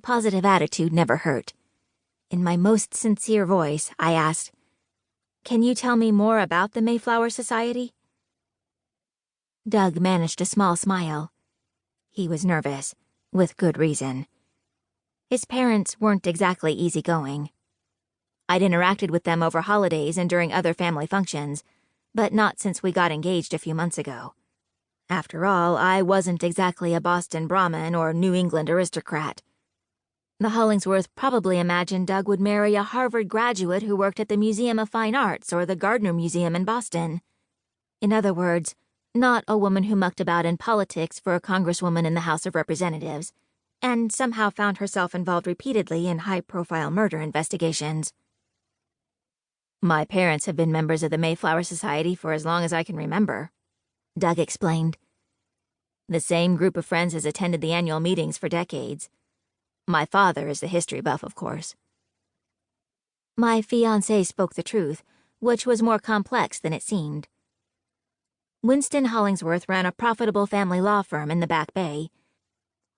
A positive attitude never hurt. In my most sincere voice, I asked, "Can you tell me more about the Mayflower Society?" Doug managed a small smile. He was nervous, with good reason. His parents weren't exactly easygoing. I'd interacted with them over holidays and during other family functions, but not since we got engaged a few months ago. After all, I wasn't exactly a Boston Brahmin or New England aristocrat. The Hollingsworth probably imagined Doug would marry a Harvard graduate who worked at the Museum of Fine Arts or the Gardner Museum in Boston. In other words, not a woman who mucked about in politics for a congresswoman in the House of Representatives, and somehow found herself involved repeatedly in high-profile murder investigations. "My parents have been members of the Mayflower Society for as long as I can remember," Doug explained. "The same group of friends has attended the annual meetings for decades. My father is the history buff, of course." My fiancé spoke the truth, which was more complex than it seemed. Winston Hollingsworth ran a profitable family law firm in the Back Bay.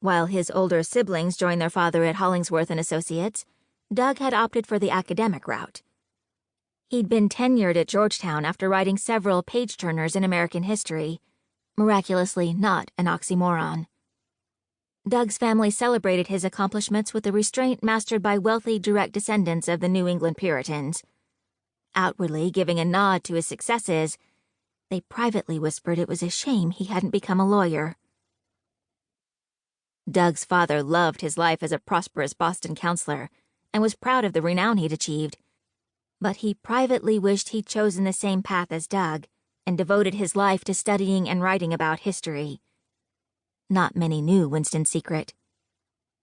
While his older siblings joined their father at Hollingsworth and Associates, Doug had opted for the academic route. He'd been tenured at Georgetown after writing several page-turners in American history, miraculously not an oxymoron. Doug's family celebrated his accomplishments with the restraint mastered by wealthy direct descendants of the New England Puritans. Outwardly giving a nod to his successes, they privately whispered it was a shame he hadn't become a lawyer. Doug's father loved his life as a prosperous Boston counselor and was proud of the renown he'd achieved, but he privately wished he'd chosen the same path as Doug and devoted his life to studying and writing about history. Not many knew Winston's secret.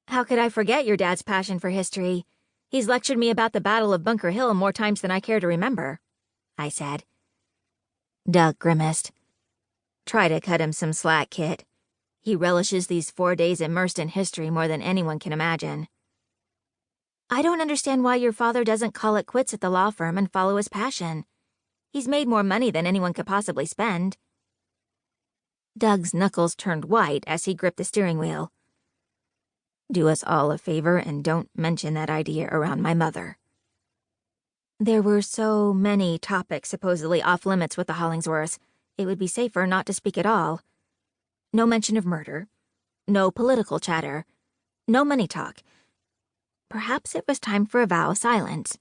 "How could I forget your dad's passion for history? He's lectured me about the Battle of Bunker Hill more times than I care to remember," I said. Doug grimaced. "Try to cut him some slack, Kit. He relishes these 4 days immersed in history more than anyone can imagine." "I don't understand why your father doesn't call it quits at the law firm and follow his passion. He's made more money than anyone could possibly spend." Doug's knuckles turned white as he gripped the steering wheel. "Do us all a favor and don't mention that idea around my mother." There were so many topics supposedly off-limits with the Hollingsworths, it would be safer not to speak at all. No mention of murder. No political chatter. No money talk. Perhaps it was time for a vow of silence.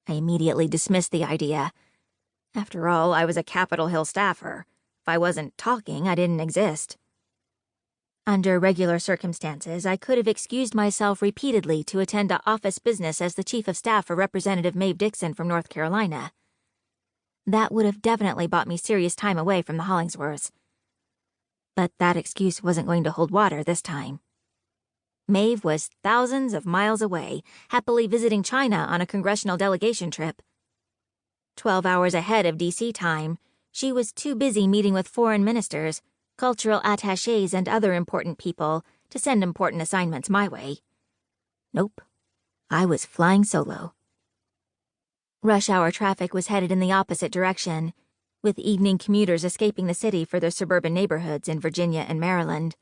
I immediately dismissed the idea. After all, I was a Capitol Hill staffer. If I wasn't talking, I didn't exist. Under regular circumstances, I could have excused myself repeatedly to attend to office business as the chief of staff for Representative Maeve Dixon from North Carolina. That would have definitely bought me serious time away from the Hollingsworths. But that excuse wasn't going to hold water this time. Maeve was thousands of miles away, happily visiting China on a congressional delegation trip. 12 hours ahead of D.C. time, she was too busy meeting with foreign ministers, cultural attachés, and other important people to send important assignments my way. Nope, I was flying solo. Rush hour traffic was headed in the opposite direction, with evening commuters escaping the city for their suburban neighborhoods in Virginia and Maryland.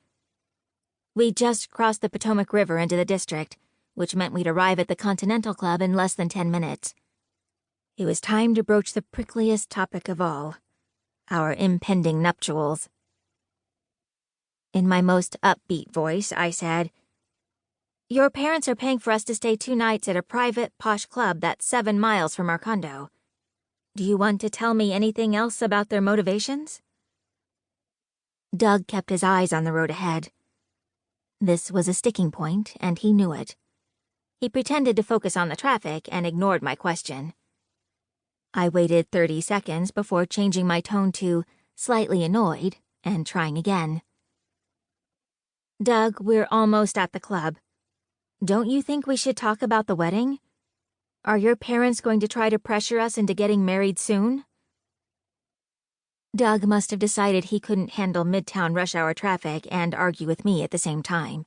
We just crossed the Potomac River into the district, which meant we'd arrive at the Continental Club in less than 10 minutes. It was time to broach the prickliest topic of all, our impending nuptials. In my most upbeat voice, I said, "Your parents are paying for us to stay 2 nights at a private, posh club that's 7 miles from our condo. Do you want to tell me anything else about their motivations?" Doug kept his eyes on the road ahead. This was a sticking point, and he knew it. He pretended to focus on the traffic and ignored my question. I waited 30 seconds before changing my tone to slightly annoyed and trying again. "Doug, we're almost at the club. Don't you think we should talk about the wedding? Are your parents going to try to pressure us into getting married soon?" Doug must have decided he couldn't handle midtown rush hour traffic and argue with me at the same time.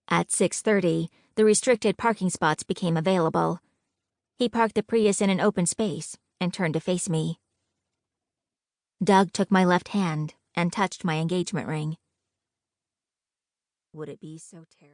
At 6:30, the restricted parking spots became available. He parked the Prius in an open space and turned to face me. Doug took my left hand and touched my engagement ring. "Would it be so terrible?"